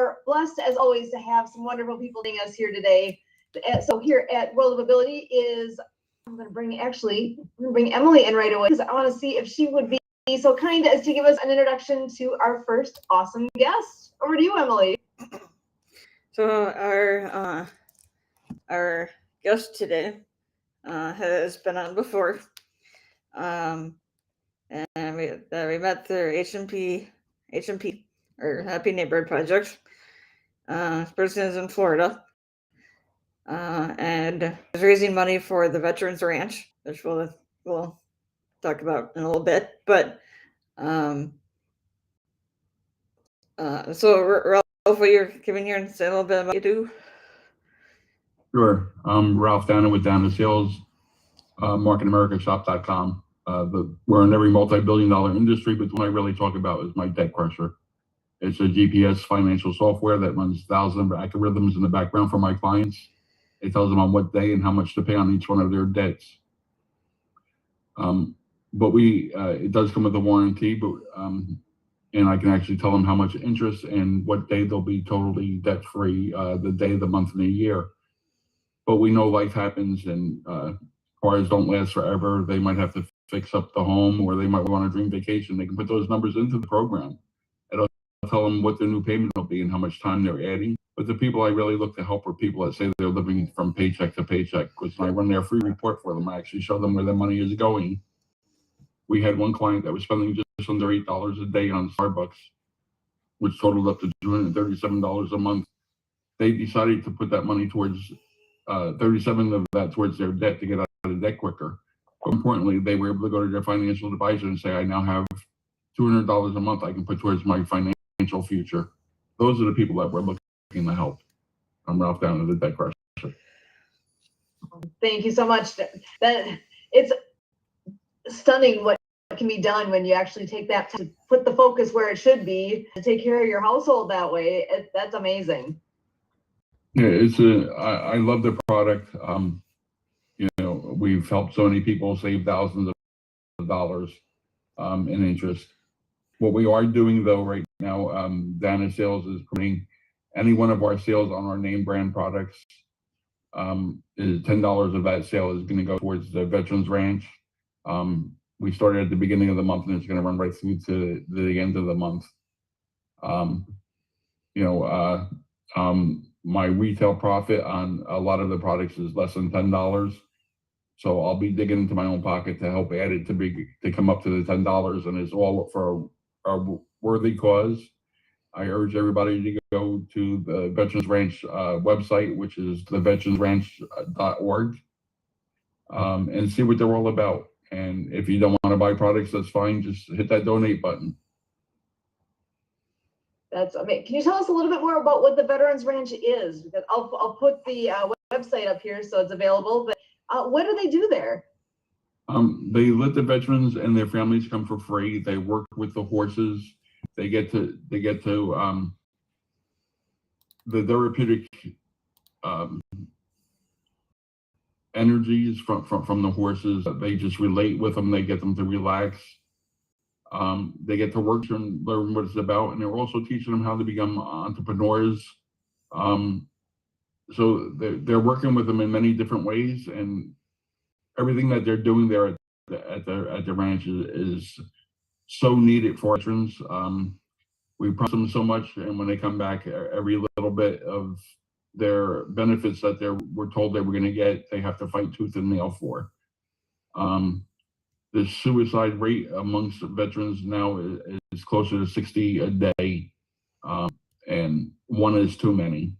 are blessed as always to have some wonderful people joining us here today. So here at World of Ability I'm going to bring Emily in right away because I want to see if she would be so kind as to give us an introduction to our first awesome guest. Over to you, Emily. So our guest today has been on before, and we met through HMP or Happy Neighborhood Project. This person is in Florida, and is raising money for the Veterans Ranch, which we'll talk about in a little bit. But so Ralph, will you come in here and say a little bit about what you do? Sure. I'm Ralph Danna with Danna Sales, marketingamericashop.com. We're in every multi-billion-dollar industry, but the one I really talk about is my Debt Crusher. It's a GPS financial software that runs thousands of algorithms in the background for my clients. It tells them on what day and how much to pay on each one of their debts. But it does come with a warranty, and I can actually tell them how much interest and what day they'll be totally debt-free, the day, the month, and the year. But we know life happens, and cars don't last forever. They might have to fix up the home, or they might want a dream vacation. They can put those numbers into the program. It'll tell them what their new payment will be and how much time they're adding. But the people I really look to help are people that say they're living from paycheck to paycheck. Because when I run their free report for them, I actually show them where their money is going. We had one client that was spending just under $8 a day on Starbucks, which totaled up to $237 a month. They decided to put that money towards 37 of that towards their debt to get out of debt quicker. But importantly, they were able to go to their financial advisor and say, I now have $200 a month I can put towards my financial future. Those are the people that we're looking to help. I'm Ralph Danna, the Debt Crusher. Thank you so much. That it's stunning what can be done when you actually take that to put the focus where it should be to take care of your household that way. That's amazing. Yeah, I love the product. We've helped so many people save thousands of dollars in interest. What we are doing though right now, Danna Sales is putting any one of our sales on our name brand products. Is $10 of that sale is going to go towards the Veterans Ranch. We started at the beginning of the month, and it's going to run right through to the end of the month. My retail profit on a lot of the products is less than $10. So I'll be digging into my own pocket to help add it to come up to the $10, and it's all for a worthy cause. I urge everybody to go to the Veterans Ranch website, which is theveteransranch.org, and see what they're all about. And if you don't want to buy products, that's fine. Just hit that donate button. That's amazing. Can you tell us a little bit more about what the Veterans Ranch is? Because I'll put the website up here so it's available. But what do they do there? They let the veterans and their families come for free. They work with the horses. They get to the therapeutic energies from the horses. They just relate with them. They get them to relax. They get to work and learn what it's about, and they're also teaching them how to become entrepreneurs. So they're working with them in many different ways, and everything that they're doing there at the ranch is so needed for veterans. We promise them so much, and when they come back, every little bit of their benefits that we're told they were going to get, they have to fight tooth and nail for. The suicide rate amongst veterans now is closer to 60 a day, and one is too many.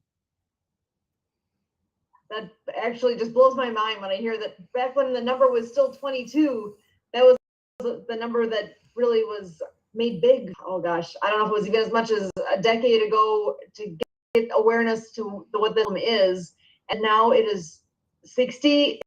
That actually just blows my mind when I hear that back when the number was still 22, that was the number that really was made big. Oh gosh, I don't know if it was even as much as a decade ago to get awareness to what this is, and now it is 60.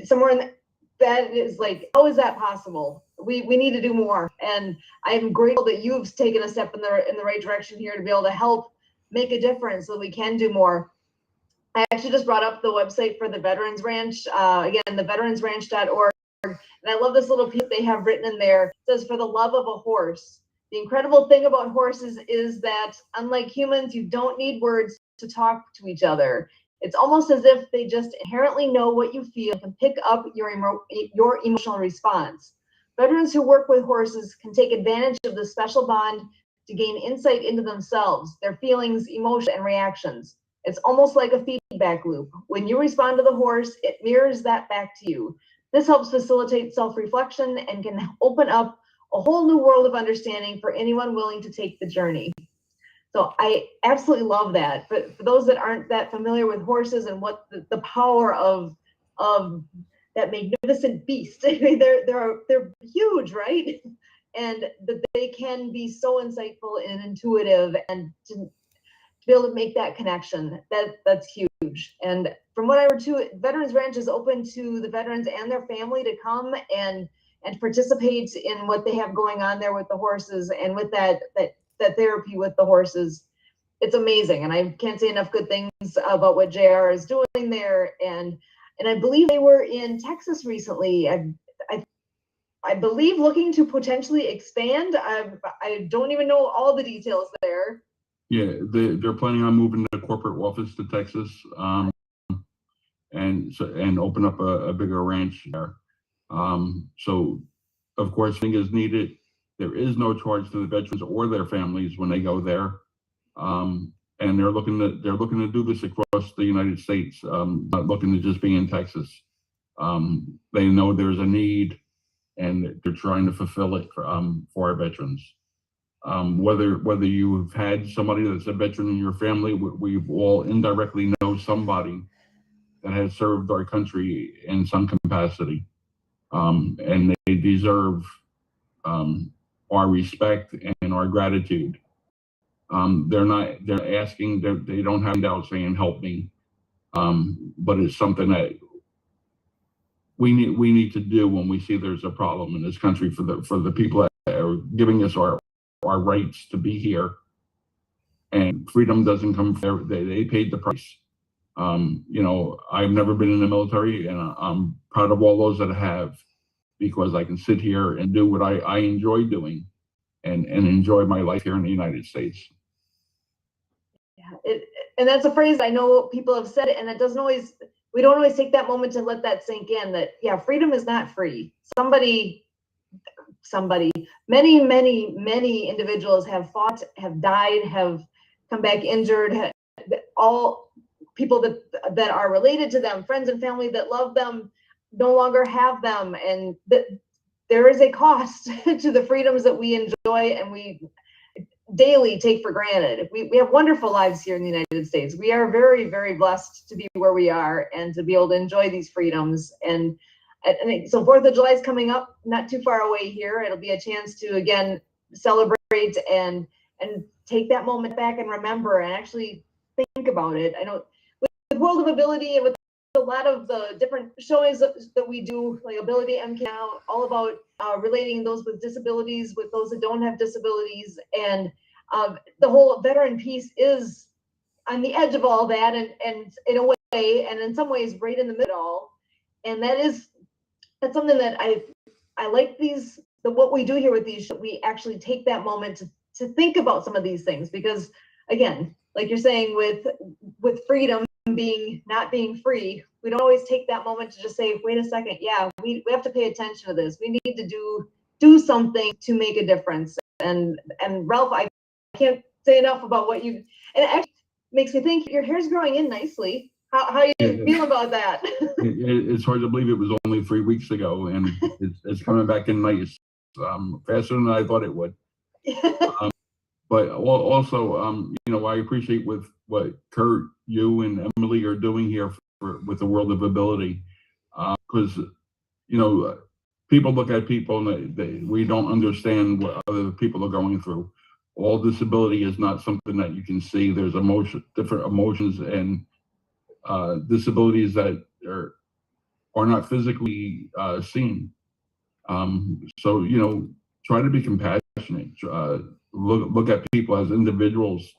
Somewhere in that is like, how is that possible? We need to do more, and I'm grateful that you've taken a step in the right direction here to be able to help make a difference so we can do more. I actually just brought up the website for the Veterans Ranch, again, theveteransranch.org. And I love this little piece they have written in there. It says, for the love of a horse, The incredible thing about horses is that unlike humans, you don't need words to talk to each other. It's almost as if they just inherently know what you feel and can pick up your emotional response. Veterans who work with horses can take advantage of this special bond to gain insight into themselves, their feelings, emotions, and reactions. It's almost like a feedback loop. When you respond to the horse, it mirrors that back to you. This helps facilitate self-reflection and can open up a whole new world of understanding for anyone willing to take the journey. So I absolutely love that. But for those that aren't that familiar with horses and what the power of that magnificent beast, I mean, they're huge, right? And that they can be so insightful and intuitive, and to be able to make that connection, that's huge. And from what I heard too, Veterans Ranch is open to the veterans and their family to come and participate in what they have going on there with the horses and with that therapy with the horses. It's amazing, and I can't say enough good things about what JR is doing there. And I believe they were in Texas recently. I believe looking to potentially expand. I don't even know all the details there. Yeah, they're planning on moving the corporate office to Texas, and open up a bigger ranch there. So, of course, thing is needed. There is no charge to the veterans or their families when they go there, and they're looking to do this across the United States. Not looking to just be in Texas. They know there's a need, and they're trying to fulfill it for our veterans. Whether you've had somebody that's a veteran in your family, we've all indirectly know somebody that has served our country in some capacity, and they deserve our respect and our gratitude. They're asking, they don't have handouts saying help me, but it's something that we need to do when we see there's a problem in this country for the people that are giving us our rights to be here. And freedom doesn't come from they paid the price. I've never been in the military, and I'm proud of all those that have, because I can sit here and do what I enjoy doing and enjoy my life here in the United States. Yeah, and that's a phrase I know people have said it, and we don't always take that moment to let that sink in, that, yeah, freedom is not free. Many individuals have fought, have died, have come back injured, all people that are related to them, friends and family that love them, no longer have them. And there is a cost to the freedoms that we enjoy and we daily take for granted. We have wonderful lives here in the United States. We are very, very blessed to be where we are and to be able to enjoy these freedoms. And so 4th of July is coming up, not too far away here. It'll be a chance to, again, celebrate and take that moment back and remember and actually think about it. I know with World of Ability and with a lot of the different shows that we do, like Ability MK now, all about relating those with disabilities with those that don't have disabilities. And the whole veteran piece is on the edge of all that, and in a way, and in some ways right in the middle. And that's something that I like what we do here with these, we actually take that moment to think about some of these things, because again, like you're saying, with freedom not being free, we don't always take that moment to just say, wait a second, yeah, we have to pay attention to this. We need to do something to make a difference. And Ralph, I can't say enough about what and it actually makes me think your hair's growing in nicely. How you feel about that? It's hard to believe it was only 3 weeks ago, and it's coming back in nice, faster than I thought it would. But also, I appreciate with what Kurt, you, and Emily are doing here with the World of Ability, because people look at people and we don't understand what other people are going through. All disability is not something that you can see. There's different emotions and disabilities that are not physically seen. So try to be compassionate. Look at people as individuals,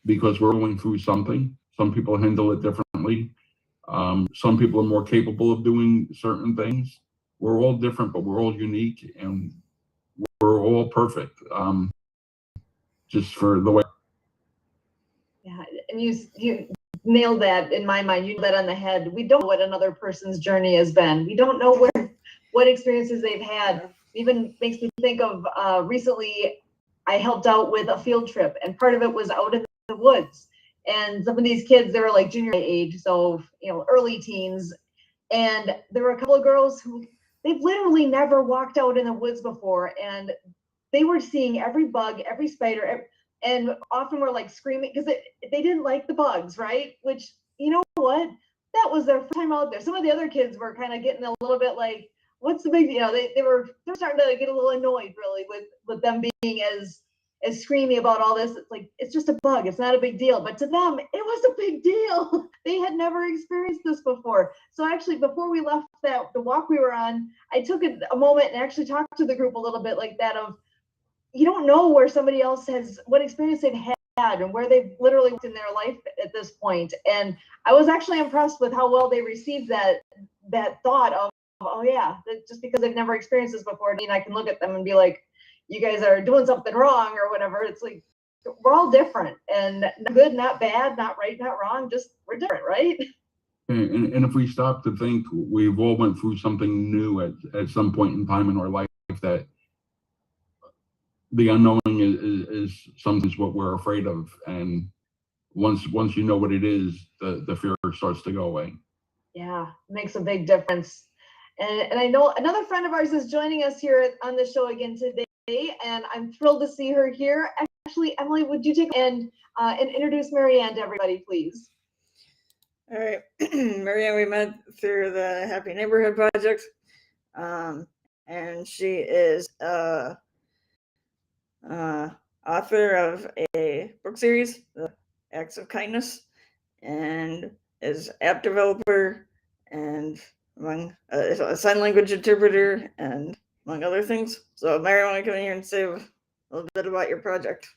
because we're going through something. Some people handle it differently. Some people are more capable of doing certain things. We're all different, but we're all unique, and we're all perfect, just for the way. Yeah, and you nailed that in my mind. You nailed that on the head. We don't know what another person's journey has been. We don't know what experiences they've had. Even makes me think of recently I helped out with a field trip, and part of it was out in the woods. And some of these kids, they were like junior age, so early teens. And there were a couple of girls who they've literally never walked out in the woods before, and they were seeing every bug, every spider, and often were like screaming because they didn't like the bugs, right? Which, you know what? That was their first time out there. Some of the other kids were kind of getting a little bit like, what's the big deal? They were starting to get a little annoyed really with them being as screamy about all this. It's like, it's just a bug. It's not a big deal. But to them, it was a big deal. They had never experienced this before. So actually, before we left the walk we were on, I took a moment and actually talked to the group a little bit like that of, you don't know where somebody else what experience they've had and where they've literally worked in their life at this point. And I was actually impressed with how well they received that thought of, oh yeah, that just because they've never experienced this before, I can look at them and be like, you guys are doing something wrong or whatever. It's like, we're all different, and not good, not bad, not right, not wrong, just we're different, right? And if we stop to think, we've all went through something new at some point in time in our life, that the unknowing is sometimes what we're afraid of. And once you know what it is, the fear starts to go away. Yeah, makes a big difference. And I know another friend of ours is joining us here on the show again today, and I'm thrilled to see her here. Actually, Emily, would you take and introduce Marianne to everybody, please? All right. Marianne, we met through the Happy Neighborhood Project, and she is author of a book series, The Acts of Kindness, and is app developer and among a sign language interpreter and among other things. So Marianne, want to come in here and say a little bit about your project?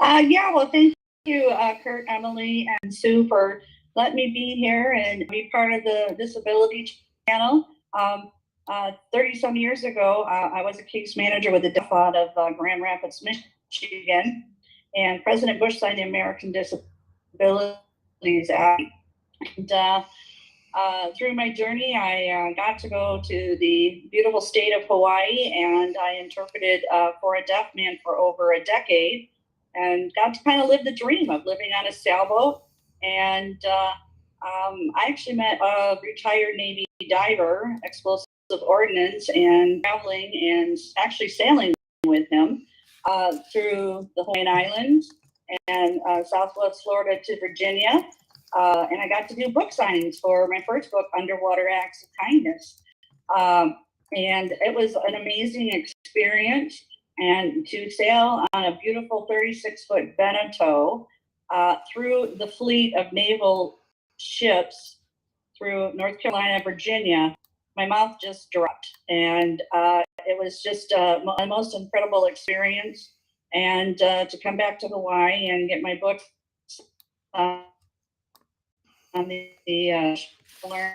Yeah, well, thank you, Kurt, Emily, and Sue for letting me be here and be part of the Disability Channel. 30-some years ago, I was a case manager with the DEF out of Grand Rapids, Michigan, and President Bush signed the American Disabilities Act. And through my journey, I got to go to the beautiful state of Hawaii, and I interpreted for a deaf man for over a decade, and got to kind of live the dream of living on a sailboat. And I actually met a retired Navy diver, explosive ordnance, and traveling and actually sailing with him through the Hawaiian Islands and Southwest Florida to Virginia. And I got to do book signings for my first book, Underwater Acts of Kindness. And it was an amazing experience. And to sail on a beautiful 36-foot Beneteau through the fleet of naval ships through North Carolina, Virginia, my mouth just dropped. And it was just my most incredible experience. And to come back to Hawaii and get my book on the learning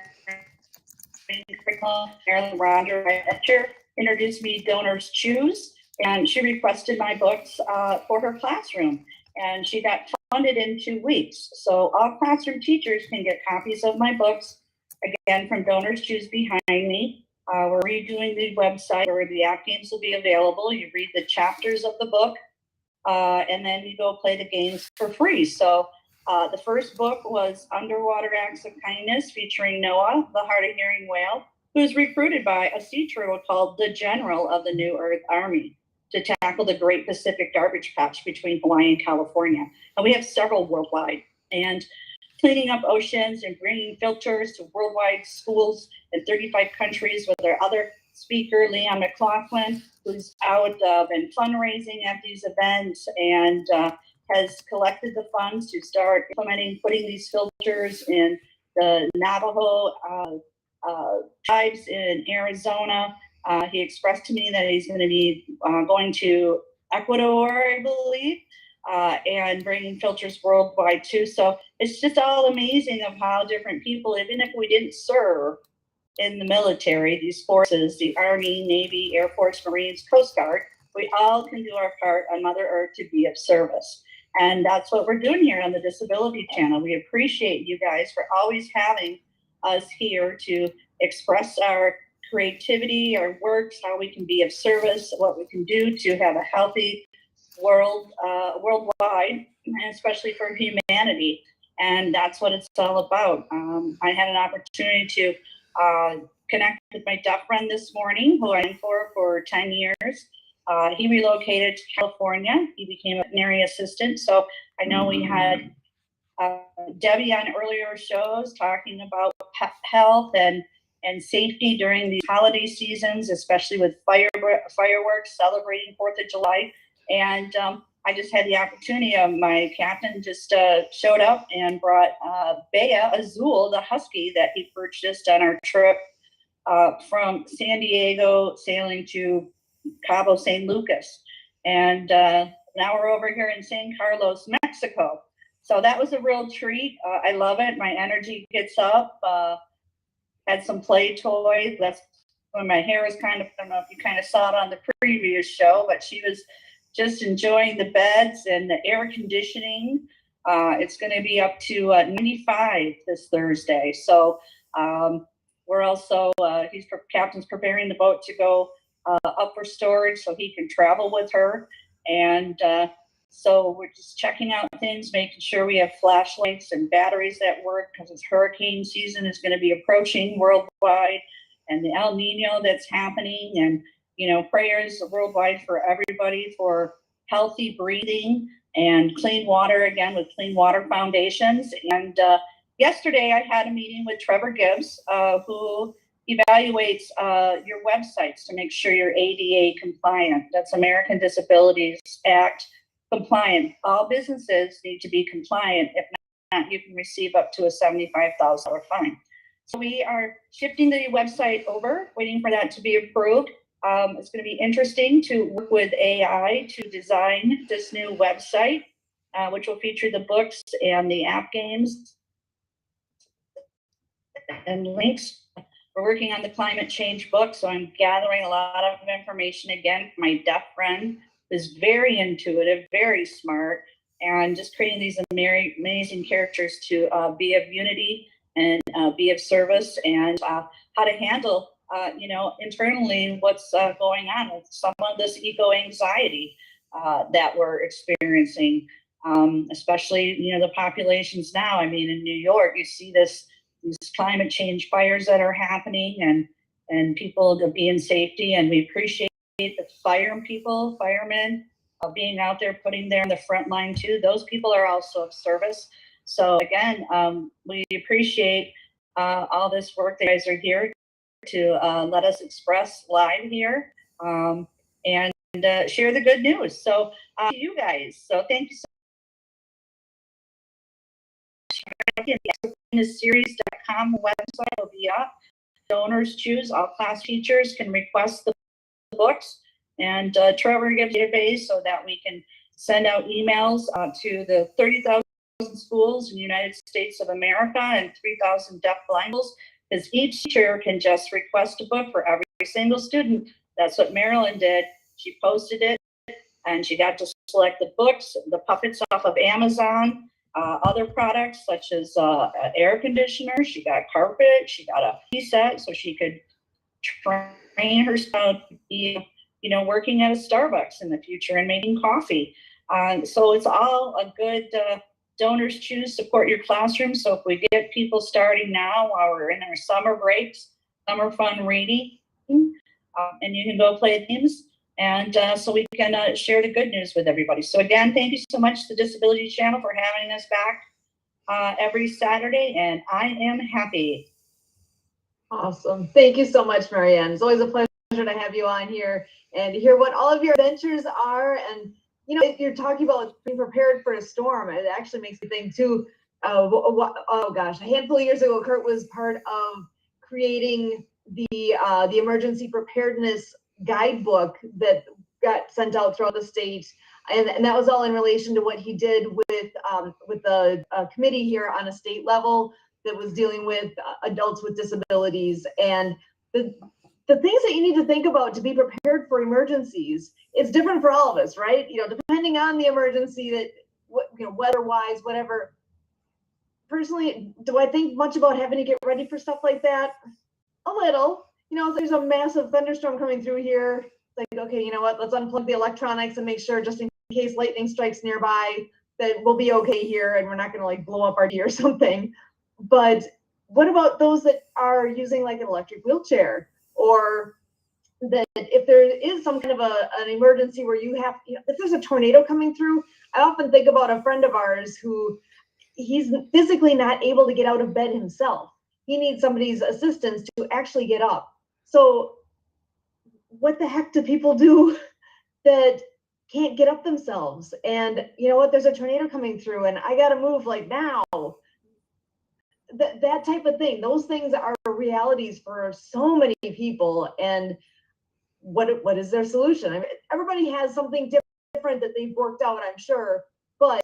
curriculum, Marilyn Roger, my teacher, introduced me to Donors Choose, and she requested my books for her classroom, and she got funded in 2 weeks. So all classroom teachers can get copies of my books, again, from Donors Choose behind me. We're redoing the website where the app games will be available. You read the chapters of the book, and then you go play the games for free. So the first book was Underwater Acts of Kindness, featuring Noah, the hard-of-hearing whale, who's recruited by a sea turtle called the General of the New Earth Army to tackle the Great Pacific Garbage Patch between Hawaii and California. And we have several worldwide. And cleaning up oceans and bringing filters to worldwide schools in 35 countries with our other speaker, Leon McLaughlin, who's out and fundraising at these events and has collected the funds to start implementing, putting these filters in the Navajo tribes in Arizona. He expressed to me that he's going to be going to Ecuador, I believe, and bringing filters worldwide too. So it's just all amazing of how different people, even if we didn't serve, in the military, these forces, the Army, Navy, Air Force, Marines, Coast Guard, we all can do our part on Mother Earth to be of service. And that's what we're doing here on the Disability Channel. We appreciate you guys for always having us here to express our creativity, our works, how we can be of service, what we can do to have a healthy world, worldwide, and especially for humanity. And that's what it's all about. I had an opportunity to connect with my deaf friend this morning, who I am for 10 years. He relocated to California. He became a veterinary assistant. So I know we had Debbie on earlier shows talking about pet health and safety during these holiday seasons, especially with fireworks celebrating 4th of July. And I just had the opportunity of my captain just showed up and brought Bea Azul, the husky that he purchased on our trip from San Diego, sailing to Cabo San Lucas. And now we're over here in San Carlos, Mexico. So that was a real treat. I love it. My energy gets up. Had some play toys. That's when my hair was kind of, I don't know if you kind of saw it on the previous show, but she was just enjoying the beds and the air conditioning. It's going to be up to 95 this Thursday. So we're also, captain's preparing the boat to go up for storage so he can travel with her. And so we're just checking out things, making sure we have flashlights and batteries that work, because it's hurricane season is going to be approaching worldwide, and the El Nino that's happening, and prayers worldwide for everybody for healthy breathing and clean water, again with Clean Water Foundations. And yesterday I had a meeting with Trevor Gibbs, who evaluates your websites to make sure you're ADA compliant. That's American Disabilities Act compliant. All businesses need to be compliant. If not, you can receive up to a $75,000 fine. So we are shifting the website over, waiting for that to be approved. It's going to be interesting to work with AI to design this new website, which will feature the books and the app games and links. We're working on the climate change book, so I'm gathering a lot of information again. My deaf friend is very intuitive, very smart, and just creating these amazing characters to be of unity and be of service, and how to handle internally what's going on with some of this eco-anxiety that we're experiencing, especially, the populations now. I mean, in New York, you see these climate change fires that are happening, and people to be in safety, and we appreciate the firemen being out there, putting there on the front line too. Those people are also of service. So again, we appreciate all this work that you guys are here to let us express live here, and share the good news. So to you guys, so thank you so much. The series.com website will be up. Donors choose. All class teachers can request the books, and Trevor gives database so that we can send out emails to the 30,000 schools in the United States of America and 3,000 deaf blind schools, because each teacher can just request a book for every single student. That's what Marilyn did. She posted it, and she got to select the books, the puppets off of Amazon, other products such as air conditioner. She got carpet. She got a tea set so she could train herself to be, working at a Starbucks in the future and making coffee. So it's all a good donors choose, support your classroom. So if we get people starting now while we're in our summer breaks, summer fun reading, and you can go play games, and so we can share the good news with everybody. So again, thank you so much to the Disability Channel for having us back every Saturday, and I am happy. Awesome. Thank you so much, Marianne. It's always a pleasure to have you on here and hear what all of your adventures are. And if you're talking about being prepared for a storm, it actually makes me think too. Oh gosh, a handful of years ago, Kurt was part of creating the emergency preparedness guidebook that got sent out throughout the state, and that was all in relation to what he did with the committee here on a state level. that was dealing with adults with disabilities. And the things that you need to think about to be prepared for emergencies, it's different for all of us, right? Depending on the emergency, that weather-wise, whatever. Personally, do I think much about having to get ready for stuff like that? A little. If there's a massive thunderstorm coming through here, like, okay, you know what? Let's unplug the electronics and make sure, just in case lightning strikes nearby, that we'll be okay here and we're not going to like blow up our TV or something. But what about those that are using like an electric wheelchair, or that if there is some kind of an emergency where you have, if there's a tornado coming through? I often think about a friend of ours who he's physically not able to get out of bed himself. He needs somebody's assistance to actually get up. So what the heck do people do that can't get up themselves? And you know what, there's a tornado coming through and I got to move like now. That type of thing. Those things are realities for so many people. And what is their solution? I mean, everybody has something different that they've worked out, I'm sure, but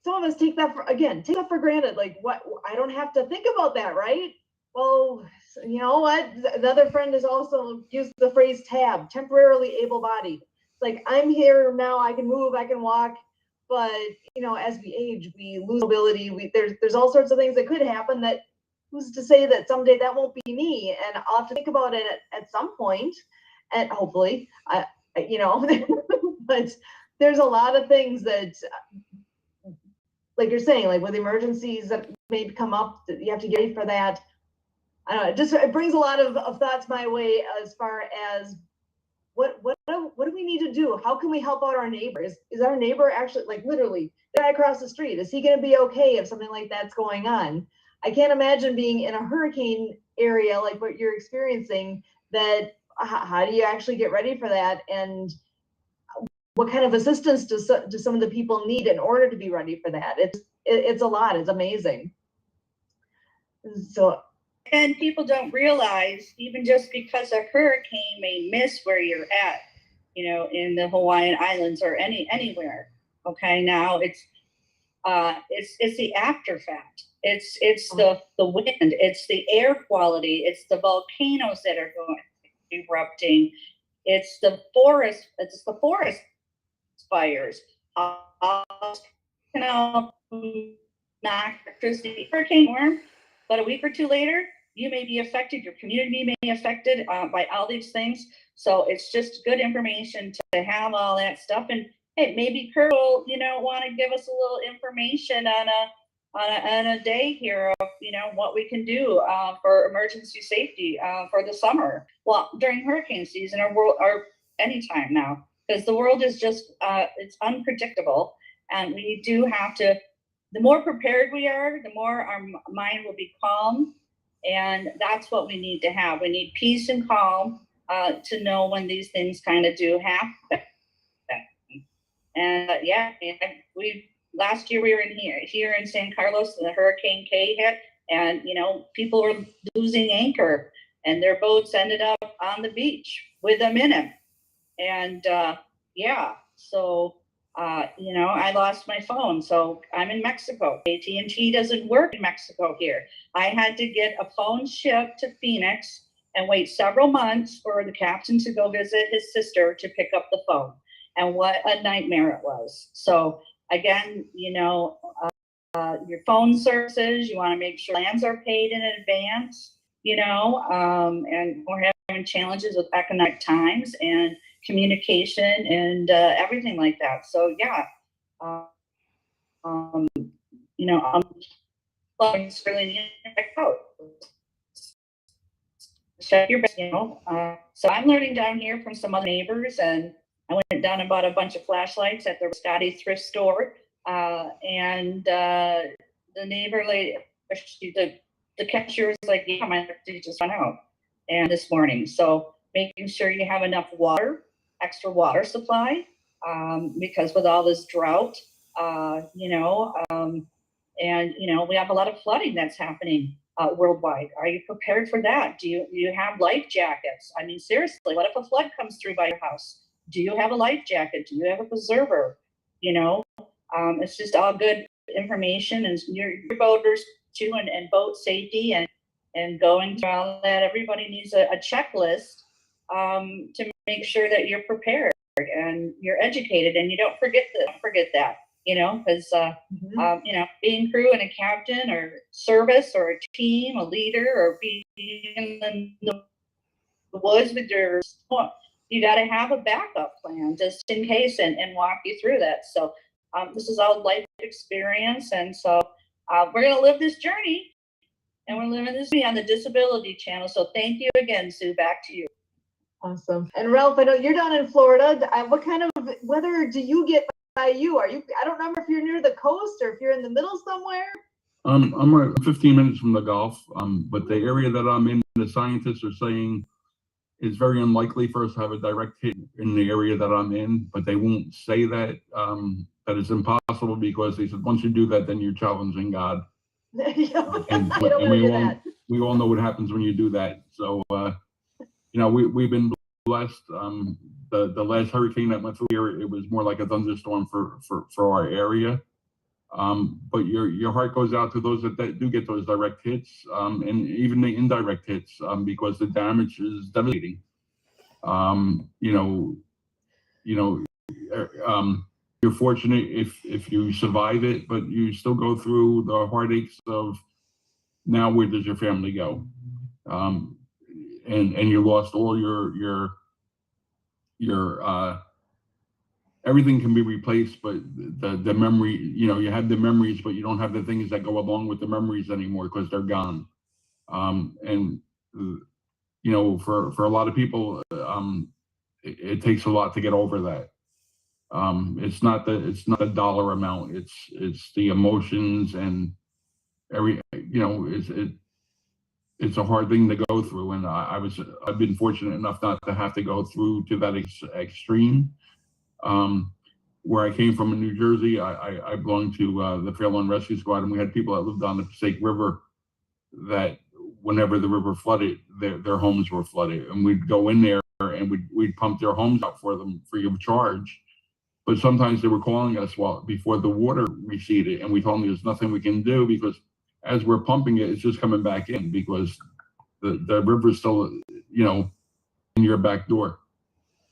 some of us take that for granted. Like, what, I don't have to think about that, right? Well, you know what? Another friend has also used the phrase TAB, temporarily able-bodied. It's like, I'm here now, I can move, I can walk, but as we age, we lose mobility. There's all sorts of things that could happen, that who's to say that someday that won't be me? And I'll have to think about it at some point, and hopefully, but there's a lot of things that, like you're saying, like with emergencies that may come up, that you have to get ready for that. I don't know, it brings a lot of thoughts my way as far as what do we need to do? How can we help out our neighbors? Is our neighbor actually, like, literally the guy across the street, is he going to be okay if something like that's going on? I can't imagine being in a hurricane area like what you're experiencing. That how do you actually get ready for that? And what kind of assistance do some of the people need in order to be ready for that? It's a lot. It's amazing. So, and people don't realize, even just because a hurricane may miss where you're at, in the Hawaiian Islands or anywhere. Okay, now it's the after fact. It's the wind, it's the air quality, it's the volcanoes that are erupting, it's the forest fires. Not electricity, hurricane warm, but a week or two later, you may be affected, your community may be affected by all these things. So it's just good information to have all that stuff. And hey, maybe Kurt will, want to give us a little information on a day here of, what we can do for emergency safety for the summer. Well, during hurricane season or anytime now, because the world is just, it's unpredictable. And we do have to, the more prepared we are, the more our mind will be calm. And that's what we need to have. We need peace and calm to know when these things kind of do happen. And last year we were here in San Carlos, and the Hurricane K hit, and people were losing anchor, and their boats ended up on the beach with them in it. And so I lost my phone, so I'm in Mexico. AT&T doesn't work in Mexico here. I had to get a phone shipped to Phoenix and wait several months for the captain to go visit his sister to pick up the phone. And what a nightmare it was. So again, your phone services, you want to make sure plans are paid in advance, and we're having challenges with economic times and communication and everything like that. So it's really need to check out. Check your best, So I'm learning down here from some other neighbors, and I went down and bought a bunch of flashlights at the Scotty thrift store. And the neighbor lady, the cashier was like, yeah, my electricity just went out. And this morning, so making sure you have enough water, extra water supply, because with all this drought, and we have a lot of flooding that's happening worldwide. Are you prepared for that? Do you have life jackets? I mean, seriously, what if a flood comes through by your house? Do you have a life jacket? Do you have a preserver? It's just all good information and your voters too, and vote safety and going through all that. Everybody needs a checklist to make sure that you're prepared and you're educated and you don't forget that, because being crew and a captain or service or a team, a leader, or being in the woods with your, you got to have a backup plan just in case and walk you through that. So this is all life experience. And so we're going to live this journey, and we're living this on the disability channel. So thank you again, Sue. Back to you. Awesome. And Ralph, I know you're down in Florida. What kind of weather do you get by you? I don't remember if you're near the coast or if you're in the middle somewhere. I'm 15 minutes from the Gulf, but the area that I'm in, the scientists are saying it's very unlikely for us to have a direct hit in the area that I'm in, but they won't say that, that it's impossible, because they said, once you do that, then you're challenging God. And we all know what happens when you do that. So, we've been blessed. The last hurricane that went through here, it was more like a thunderstorm for our area. But your heart goes out to those that do get those direct hits, and even the indirect hits, because the damage is devastating. You're fortunate if you survive it, but you still go through the heartaches of, now where does your family go? And you lost all your everything can be replaced, but the memory, you have the memories, but you don't have the things that go along with the memories anymore, because they're gone. And for a lot of people, it takes a lot to get over that. It's not the dollar amount, it's the emotions and it's a hard thing to go through. And I've been fortunate enough not to have to go through to that extreme. Where I came from in New Jersey, I belonged to the Fairlawn and Rescue Squad, and we had people that lived on the Passaic River that whenever the river flooded, their homes were flooded, and we'd go in there and we'd pump their homes out for them free of charge. But sometimes they were calling us before the water receded, and we told them there's nothing we can do, because as we're pumping it, it's just coming back in, because the river's still, in your back door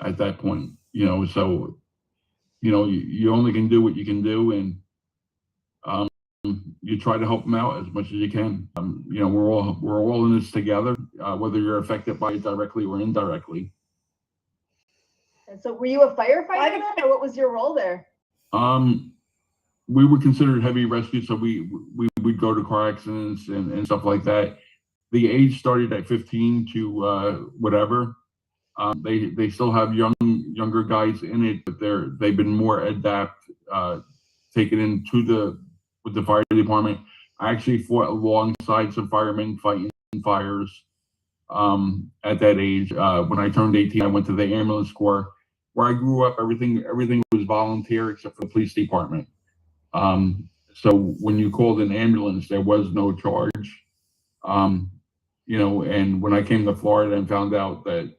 at that point, so, you only can do what you can do, and you try to help them out as much as you can. We're all in this together, whether you're affected by it directly or indirectly. And so were you a firefighter then, or what was your role there? We were considered heavy rescue, so we would go to car accidents and stuff like that. The age started at 15 to whatever. They still have younger guys in it, but they've been more adept, taken into with the fire department. I actually fought alongside some firemen fighting fires at that age. When I turned 18, I went to the ambulance corps. Where I grew up, everything was volunteer except for the police department. So when you called an ambulance, there was no charge. And when I came to Florida and found out that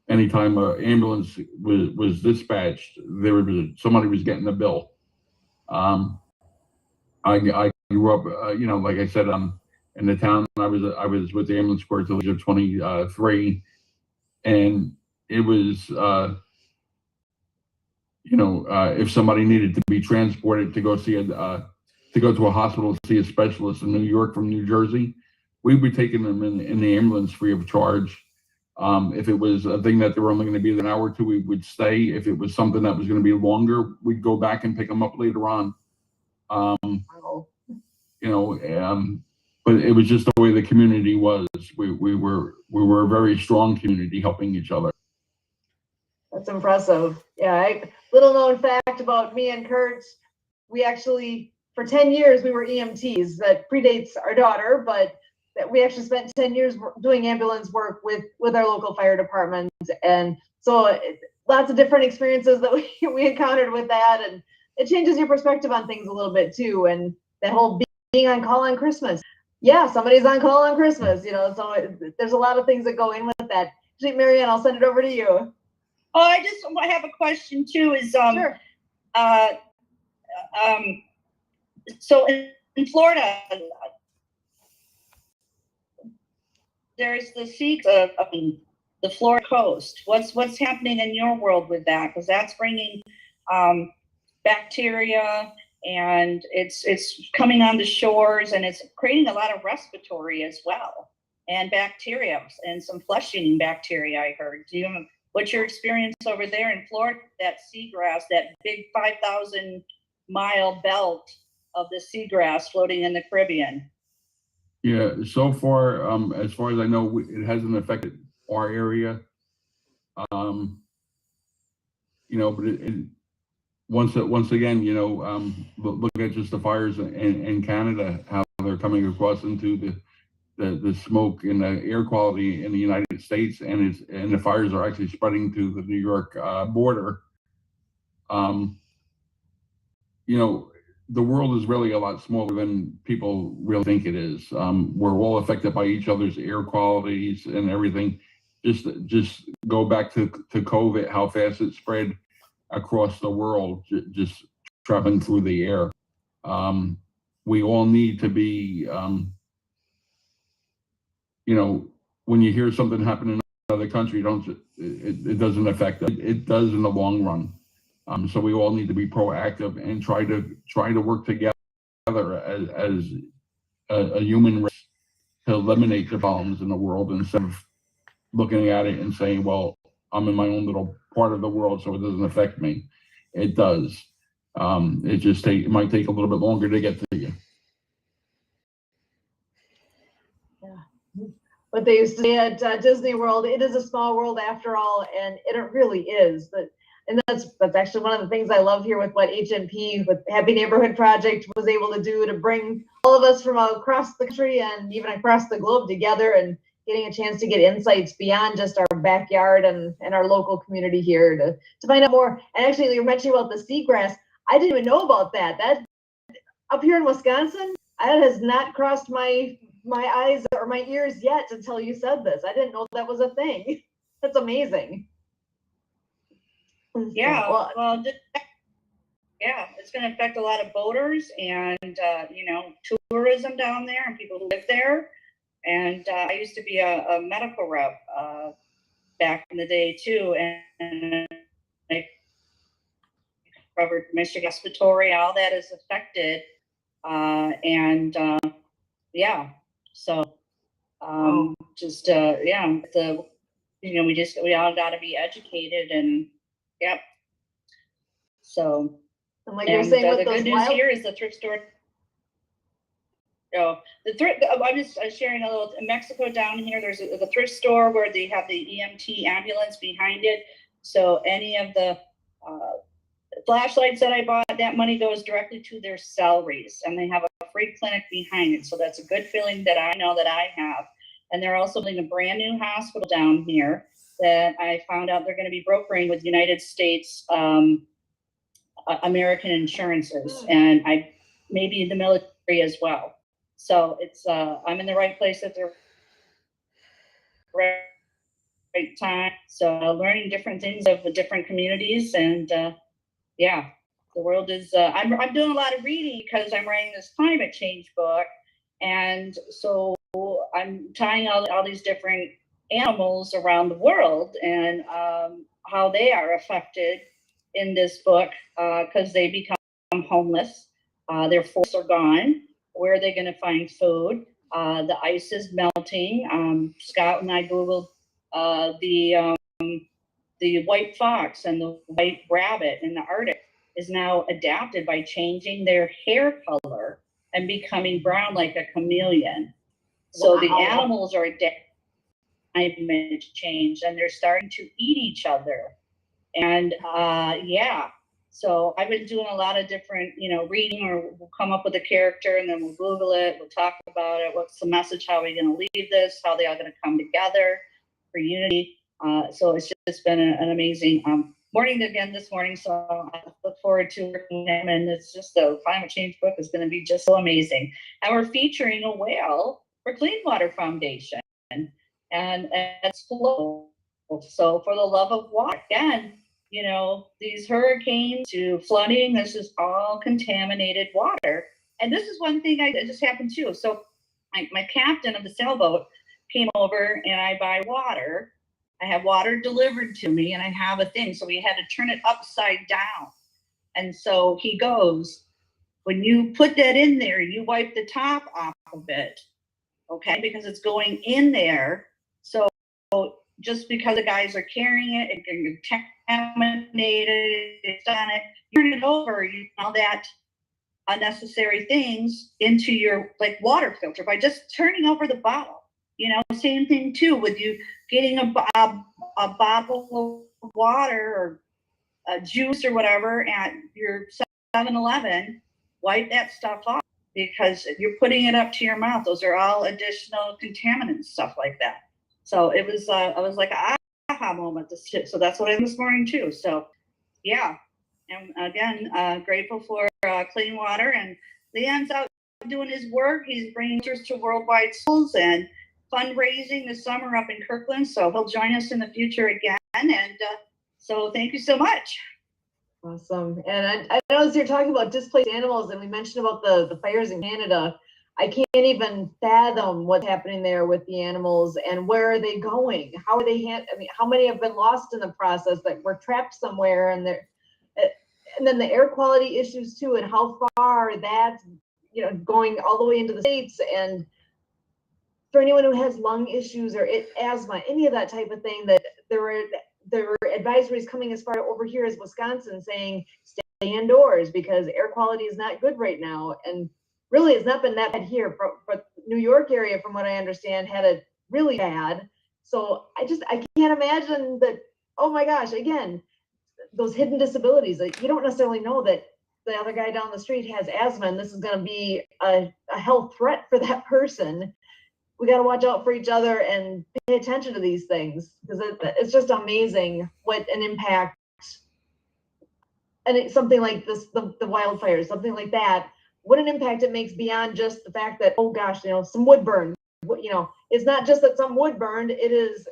anytime an ambulance was dispatched, somebody was getting a bill. I grew up, like I said, in the town. I was with the ambulance corps until the age of 23, and it was, if somebody needed to be transported to go to a hospital to see a specialist in New York from New Jersey, we'd be taking them in the ambulance free of charge. If it was a thing that they were only going to be an hour or two, we would stay. If it was something that was going to be longer, we'd go back and pick them up later on. But it was just the way the community was. We were a very strong community, helping each other. That's impressive. Yeah, little known fact about me and Kurt, we actually, for 10 years, we were EMTs. That predates our daughter, but that we actually spent 10 years doing ambulance work with our local fire department. And so lots of different experiences that we encountered with that, and it changes your perspective on things a little bit too. And that whole being on call on Christmas. Yeah, somebody's on call on Christmas, so there's a lot of things that go in with that. Actually, Marianne, I'll send it over to you. Oh, I have a question too. Is Sure. So in Florida, there's the seeds of the Florida coast. What's happening in your world with that? Because that's bringing bacteria, and it's coming on the shores, and it's creating a lot of respiratory as well, and bacteria, and some flesh-eating bacteria, I heard. What's your experience over there in Florida? That seagrass, that big 5,000-mile belt of the seagrass floating in the Caribbean. Yeah, so far, as far as I know, it hasn't affected our area. But once again, look at just the fires in Canada, how they're coming across into the smoke and the air quality in the United States, and the fires are actually spreading to the New York border. The world is really a lot smaller than people really think it is. We're all affected by each other's air qualities and everything. Just go back to COVID, how fast it spread across the world, just traveling through the air. We all need to be, when you hear something happen in another country, it doesn't affect us. It does in the long run. So we all need to be proactive and try to work together as a human race to eliminate the problems in the world, instead of looking at it and saying, well, I'm in my own little part of the world, so it doesn't affect me. It does. It might take a little bit longer to get to you. Yeah. What they used to say at Disney World, it is a small world after all, and it really is. And that's actually one of the things I love here with what HNP, with Happy Neighborhood Project, was able to do, to bring all of us from across the country and even across the globe together, and getting a chance to get insights beyond just our backyard and our local community here to find out more. And actually, you're mentioning about the seagrass. I didn't even know about that. That up here in Wisconsin, that has not crossed my eyes or my ears yet until you said this. I didn't know that was a thing. That's amazing. Yeah, well, yeah, it's going to affect a lot of boaters and, tourism down there and people who live there. And I used to be a medical rep back in the day too. And I covered Michigan respiratory, all that is affected. Yeah, so we all got to be educated, and yep. So, and like you're saying, the good news here is the thrift store. I'm just sharing a little. In Mexico down here, there's the thrift store where they have the EMT ambulance behind it. So any of the flashlights that I bought, that money goes directly to their salaries, and they have a free clinic behind it. So that's a good feeling that I know that I have. And they're also building a brand new hospital down here that I found out they're going to be brokering with United States American insurances, and I maybe in the military as well. So it's I'm in the right place at the right time. So learning different things of the different communities, and yeah, the world is. I'm doing a lot of reading because I'm writing this climate change book, and so I'm tying all these different animals around the world and how they are affected in this book, because they become homeless. Their forests are gone. Where are they going to find food? The ice is melting. Scott and I Googled the white fox and the white rabbit in the Arctic is now adapted by changing their hair color and becoming brown like a chameleon. So the animals are adapting to climate change, and they're starting to eat each other. And yeah, so I've been doing a lot of different, reading, or we'll come up with a character and then we'll Google it, we'll talk about it, what's the message, how are we going to leave this, how they all going to come together for unity. So it's just been an amazing morning again this morning. So I look forward to working with him, and it's just the climate change book is going to be just so amazing. And we're featuring a whale for Clean Water Foundation, and it's flow. So for the love of water, again, these hurricanes to flooding, this is all contaminated water. And this is one thing that just happened too. So my captain of the sailboat came over and I buy water. I have water delivered to me and I have a thing. So we had to turn it upside down. And so he goes, when you put that in there, you wipe the top off of it, okay? Because it's going in there. So just because the guys are carrying it, it can contaminate it, it's on it, you turn it over, you all that unnecessary things into your like water filter by just turning over the bottle. You know, same thing too with you getting a bottle of water or a juice or whatever at your 7-Eleven, wipe that stuff off because you're putting it up to your mouth. Those are all additional contaminants, stuff like that. So it was, I was like, aha moment. So that's what I did this morning too. So yeah. And again, grateful for clean water, and Leon's out doing his work. He's bringing teachers to worldwide schools and fundraising this summer up in Kirkland. So he'll join us in the future again. And so thank you so much. Awesome. And I know as you're talking about displaced animals, and we mentioned about the fires in Canada, I can't even fathom what's happening there with the animals and where are they going? How are they I mean, how many have been lost in the process that were trapped somewhere, and they're and then the air quality issues too, and how far that's, you know, going all the way into the States. And for anyone who has lung issues or asthma, any of that type of thing, that there were advisories coming as far over here as Wisconsin saying stay indoors because air quality is not good right now. And really it's not been that bad here, but New York area, from what I understand, had it really bad. So I can't imagine that. Oh my gosh, again, those hidden disabilities, like you don't necessarily know that the other guy down the street has asthma and this is going to be a health threat for that person. We got to watch out for each other and pay attention to these things, because it's just amazing what an impact, and it's something like this, the wildfires, something like that, what an impact it makes beyond just the fact that, oh gosh, you know, some wood burned. You know, it's not just that some wood burned, it has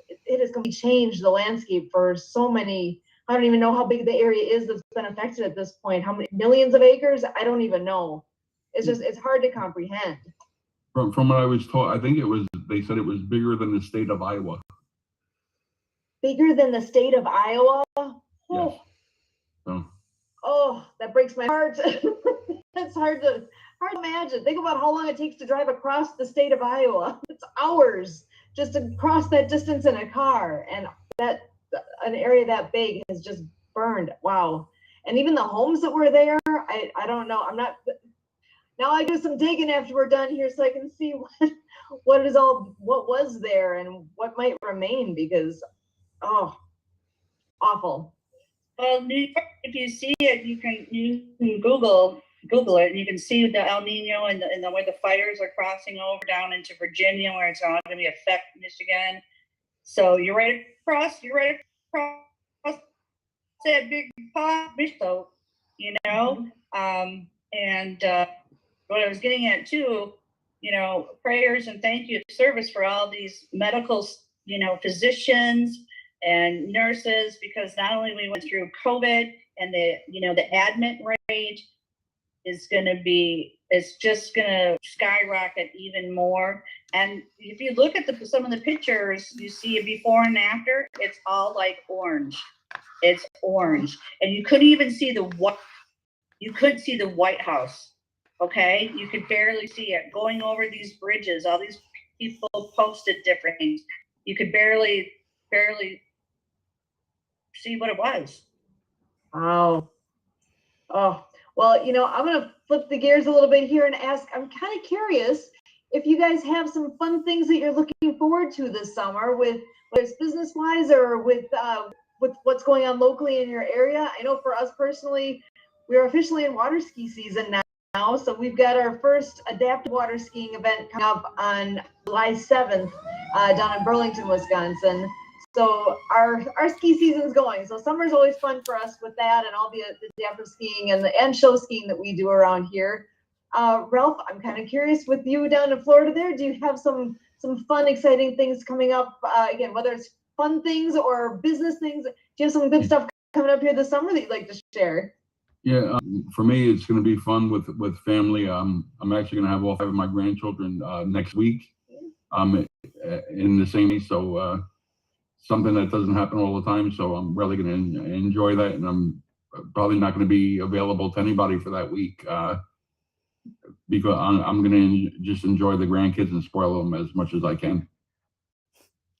completely changed the landscape for so many. I don't even know how big the area is that's been affected at this point. How many millions of acres? I don't even know. It's hard to comprehend. From what I was told, I think they said it was bigger than the state of Iowa. Bigger than the state of Iowa? Oh, Yes. Oh, that breaks my heart. That's hard to imagine. Think about how long it takes to drive across the state of Iowa. It's hours just to cross that distance in a car, and that an area that big has just burned. Wow. And even the homes that were there, I don't know. Now I do some digging after we're done here so I can see what was there and what might remain, because awful. Well, New York, if you see it, you can Google it, and you can see the El Nino and the where the fires are crossing over down into Virginia, where it's all going to be affect Michigan. So you're right across that big pond, so you know. And what I was getting at too, you know, prayers and thank you service for all these medical, you know, physicians and nurses, because not only we went through COVID, and the admit rate is going to be, it's just going to skyrocket even more. And if you look at some of the pictures, you see a before and after, it's all like orange. It's orange, and you couldn't even see the White House. Okay, you could barely see it going over these bridges. All these people posted different things. You could barely see what it was. Wow. Oh, well, you know, I'm going to flip the gears a little bit here and ask, I'm kind of curious if you guys have some fun things that you're looking forward to this summer, with whether it's business wise or with what's going on locally in your area. I know for us personally, we're officially in water ski season now. So we've got our first adaptive water skiing event coming up on July 7th down in Burlington, Wisconsin. So our ski season's going. So summer's always fun for us with that, and all the adaptive skiing and show skiing that we do around here. Ralph, I'm kind of curious, with you down in Florida there, do you have some fun, exciting things coming up? Again, whether it's fun things or business things, do you have some good stuff coming up here this summer that you'd like to share? Yeah, for me, it's going to be fun with family. I'm actually going to have all 5 of my grandchildren next week. In the same, so something that doesn't happen all the time. So I'm really going to enjoy that, and I'm probably not going to be available to anybody for that week because I'm going to just enjoy the grandkids and spoil them as much as I can.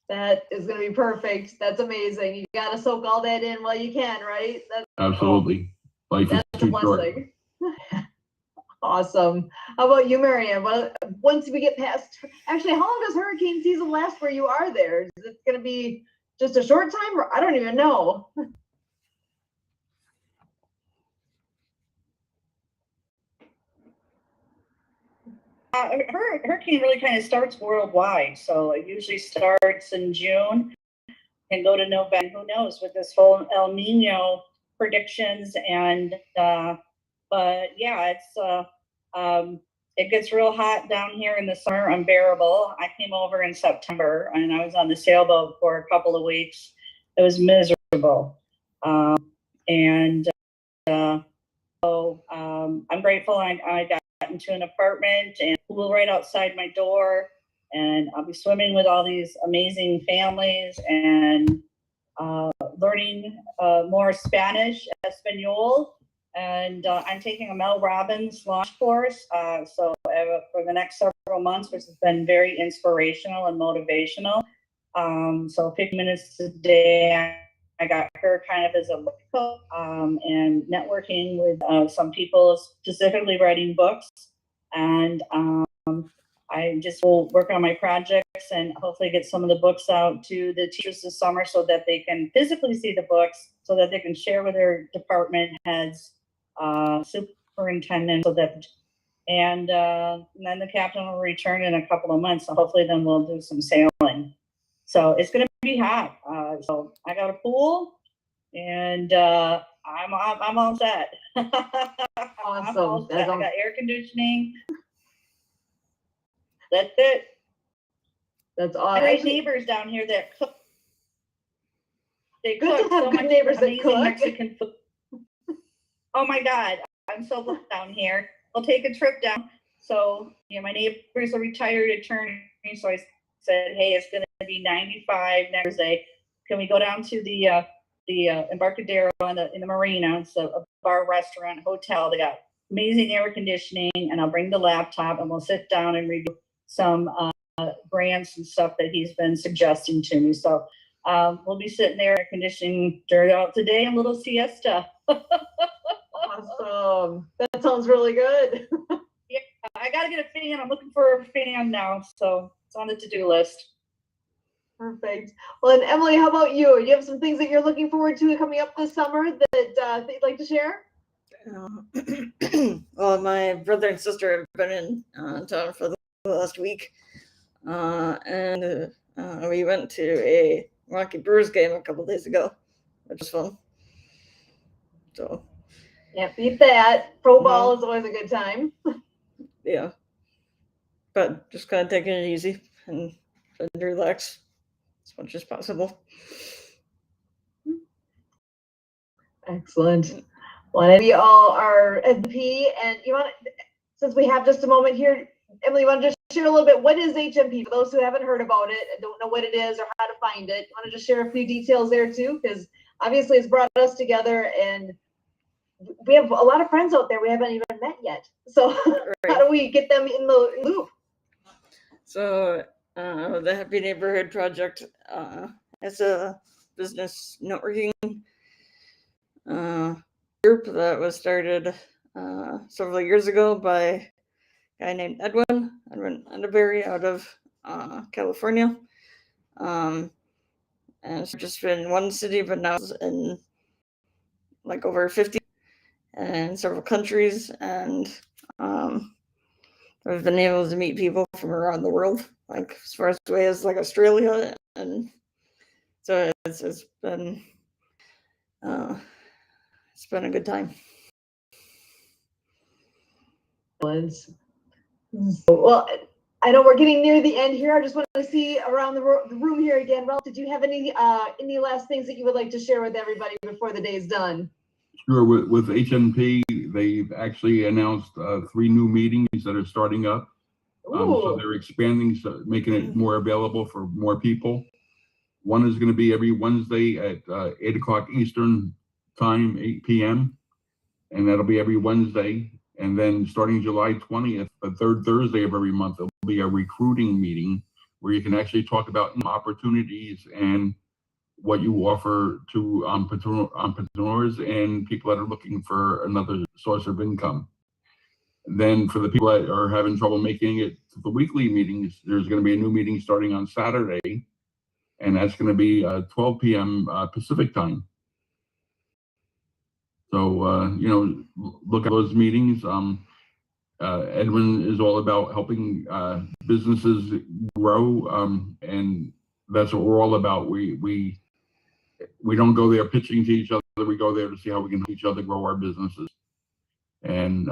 That is going to be perfect. That's amazing. You got to soak all that in while you can, right? That's Absolutely. Life is that's a too short. blessing. Awesome. How about you, Marianne? Well, once we get past, actually, how long does hurricane season last where you are there? Is it going to be just a short time, or I don't even know? Hurricane really kind of starts worldwide, so it usually starts in June and go to November. Who knows with this whole El Nino predictions and but yeah, it gets real hot down here in the summer, unbearable. I came over in September and I was on the sailboat for a couple of weeks. It was miserable, and so I'm grateful I got into an apartment and pool right outside my door, and I'll be swimming with all these amazing families and learning more Spanish, Espanol, and I'm taking a Mel Robbins launch course. So for the next several months, which has been very inspirational and motivational. So 50 minutes a day. I got her kind of as a coach and networking with some people, specifically writing books. And I just will work on my projects and hopefully get some of the books out to the teachers this summer so that they can physically see the books, so that they can share with their department heads, superintendent, so that, and then the captain will return in a couple of months. So hopefully then we'll do some sailing. So it's going to be hot. So I got a pool, and I'm all set. Awesome. I'm all set. I got air conditioning. That's it. That's awesome. I have neighbors down here that cook. They Good cook to have so good much neighbors that amazing cook. Mexican food. Oh my God, I'm so blessed down here. I'll take a trip down. So, my neighbor's a retired attorney, so I said, hey, it's going to be 95 next day. Can we go down to the Embarcadero in the marina? It's a bar, restaurant, hotel. They got amazing air conditioning, and I'll bring the laptop and we'll sit down and review some grants and stuff that he's been suggesting to me. So we'll be sitting there air conditioning throughout the day and a little siesta. Awesome. That sounds really good. Yeah, I got to get a fan. I'm looking for a fan now, so it's on the to-do list. Perfect. Well, and Emily, how about you? You have some things that you're looking forward to coming up this summer that you'd like to share? Well, my brother and sister have been in town for the last week, and we went to a Rocky Brewers game a couple days ago, which was fun. So Can't beat that. Pro ball is always a good time. yeah, but just kind of taking it easy and trying to relax as much as possible. Excellent. Well, we all are SMP, and since we have just a moment here, Emily, you want to just share a little bit, what is HMP for those who haven't heard about it and don't know what it is or how to find it? You want to just share a few details there too, because obviously it's brought us together, and we have a lot of friends out there we haven't even met yet. So how do we get them in the loop? So the Happy Neighborhood Project is a business networking group that was started several years ago by a guy named Edwin Underberry out of California. And it's just been in one city, but now it's in like over 50 and several countries. And I've been able to meet people from around the world, like as far away as like Australia. And so it's been a good time. Well, I know we're getting near the end here. I just want to see around the room here again. Ralph, did you have any last things that you would like to share with everybody before the day is done? Sure. With HNP, they've actually announced 3 new meetings that are starting up. So they're expanding, so making it more available for more people. One is going to be every Wednesday at 8 o'clock Eastern time, 8 p.m. And that'll be every Wednesday. And then starting July 20th, the third Thursday of every month, there'll be a recruiting meeting where you can actually talk about opportunities and what you offer to entrepreneurs and people that are looking for another source of income. Then for the people that are having trouble making it to the weekly meetings, there's going to be a new meeting starting on Saturday, and that's going to be 12 p.m. Pacific time. So, look at those meetings. Edwin is all about helping businesses grow, and that's what we're all about. We don't go there pitching to each other. We go there to see how we can help each other grow our businesses. And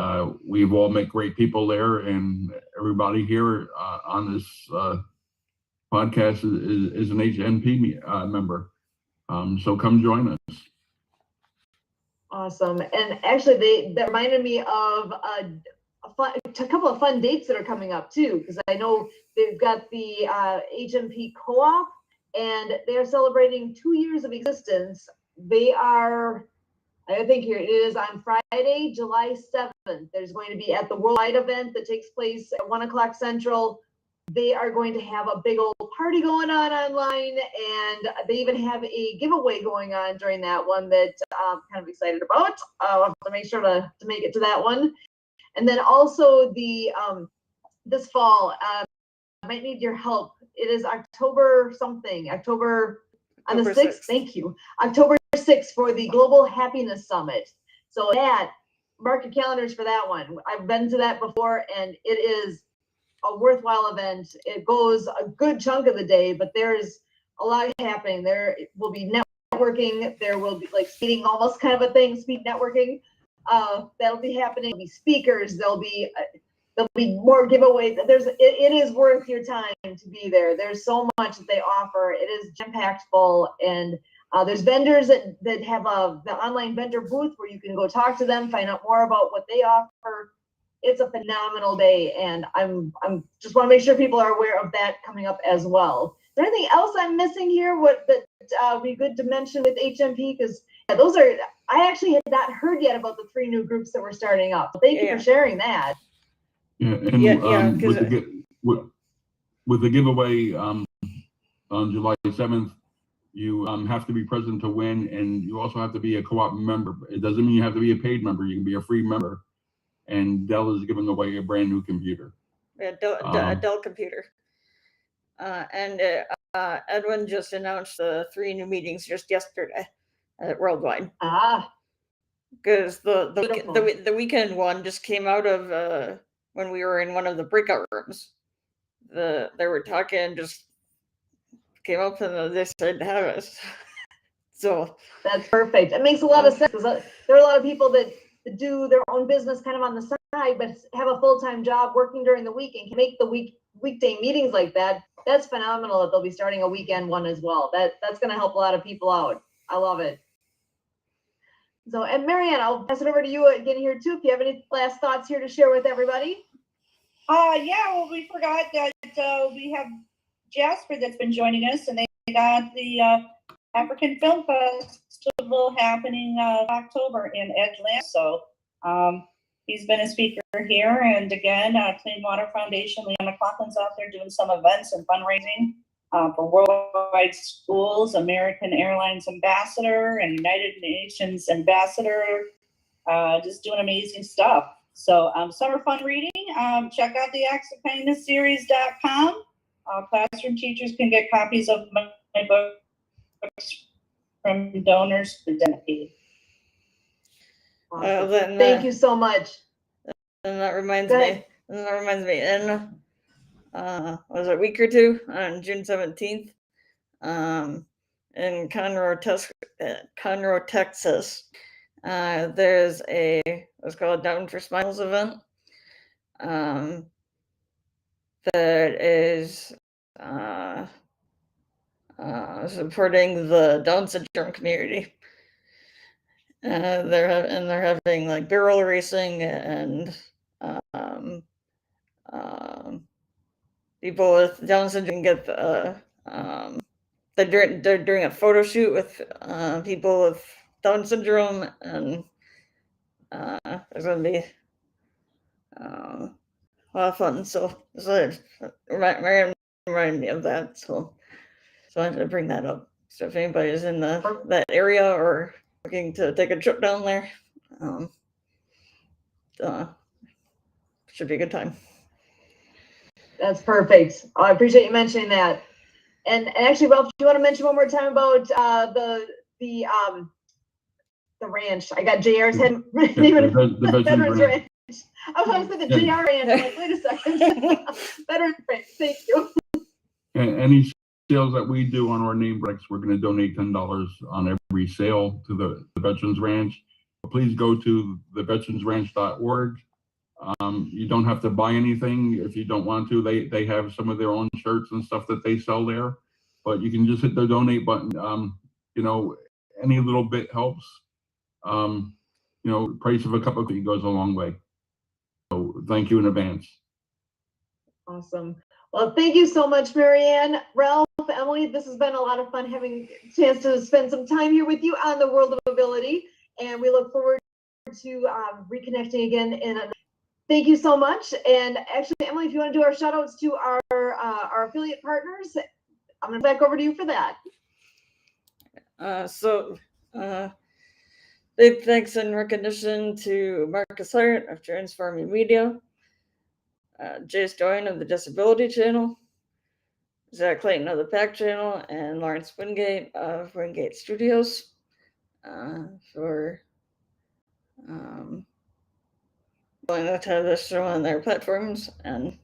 we've all met great people there, and everybody here on this podcast is an HNP member. So come join us. Awesome. And actually, that reminded me of a couple of fun dates that are coming up too, because I know they've got the HMP Co-op, and they're celebrating 2 years of existence. They are, I think here it is on Friday, July 7th. There's going to be at the Worldwide event that takes place at 1 o'clock Central. They are going to have a big old party going on online, and they even have a giveaway going on during that one that I'm kind of excited about. I'll have to make sure to make it to that one. And then also the this fall, I might need your help. It is October something, October on the 6th. Thank you. October 6th for the Global Happiness Summit. So that, mark your calendars for that one. I've been to that before, and it is a worthwhile event. It goes a good chunk of the day, but there's a lot happening. There will be networking. There will be like speeding, almost kind of a thing, speed networking. That'll be happening. There'll be speakers. There'll be more giveaways. It is worth your time to be there. There's so much that they offer. It is jam-packed full, and there's vendors that have the online vendor booth where you can go talk to them, find out more about what they offer. It's a phenomenal day, and I'm just want to make sure people are aware of that coming up as well. Is there anything else I'm missing here? What that would be good to mention with HMP? Because those are, I actually had not heard yet about the 3 new groups that we're starting up. So thank you for sharing that. Yeah, and with the giveaway on July 7th, you have to be present to win, and you also have to be a co-op member. It doesn't mean you have to be a paid member. You can be a free member. And Dell is giving away a brand new computer. A Dell computer. And Edwin just announced the 3 new meetings just yesterday at Worldwide. Because the weekend one just came out of when we were in one of the breakout rooms. They were talking, just came up and they said have us. So that's perfect. It makes a lot of sense, because there are a lot of people that do their own business kind of on the side, but have a full-time job working during the week and can make the weekday meetings like that. That's phenomenal that they'll be starting a weekend one as well. That's going to help a lot of people out. I love it. So, and Marianne, I'll pass it over to you again here too, if you have any last thoughts here to share with everybody. Yeah, well, we forgot that we have Jasper that's been joining us, and they got the African Film Festival happening October in Atlanta. So he's been a speaker here, and again, Clean Water Foundation, Leanna McLaughlin's out there doing some events and fundraising for Worldwide Schools, American Airlines Ambassador, and United Nations Ambassador, just doing amazing stuff. So summer fun reading, check out the actsofkindnessseries.com. Classroom teachers can get copies of my books from donors to Danna. Awesome. Thank you so much. And that reminds me. And was it a week or two on June 17th, in Conroe, Texas, there's what's called Down for Smiles event. That is supporting the Down syndrome community. they're having like barrel racing and people with Down syndrome get they're doing a photo shoot with people with Down syndrome, and there's gonna be a lot of fun. So Marianne reminded me of that, so I wanted to bring that up. So if anybody's in that area or looking to take a trip down there, should be a good time. That's perfect. Oh, I appreciate you mentioning that. And actually, Ralph, do you want to mention one more time about the ranch? I got JR's head. The Veterans Ranch. I was going to say the JR ranch. I'm like, wait a second. Veterans Ranch. Thank you. And any sales that we do on our name bricks, we're going to donate $10 on every sale to the Veterans Ranch. Please go to theveteransranch.org. You don't have to buy anything if you don't want to. They have some of their own shirts and stuff that they sell there, but you can just hit the donate button. You know, any little bit helps. You know, price of a cup of tea goes a long way. So thank you in advance. Awesome. Well, thank you so much, Marianne, Ralph, Emily. This has been a lot of fun having a chance to spend some time here with you on the World of Ability, and we look forward to reconnecting again. Thank you so much. And actually, Emily, if you want to do our shout outs to our affiliate partners, I'm going to back over to you for that. Big thanks and recognition to Marcus Hart of Transforming Media, Jace Doyne of the Disability Channel, Zach Clayton of the PAC Channel, and Lawrence Wingate of Wingate Studios for willing to have this show on their platforms, and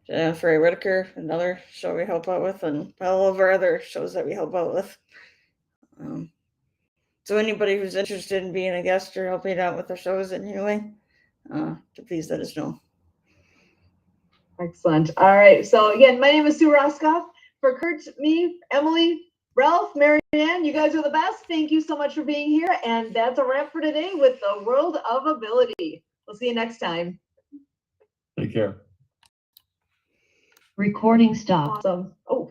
Jennifer Whitaker, another show we help out with, and all of our other shows that we help out with. So anybody who's interested in being a guest or helping out with the shows in any way, please let us know. Excellent. All right. So again, my name is Sue Roskoff. For Kurt, me, Emily, Ralph, Marianne, you guys are the best. Thank you so much for being here. And that's a wrap for today with the World of Ability. We'll see you next time. Take care. Recording stopped. Awesome. Oh.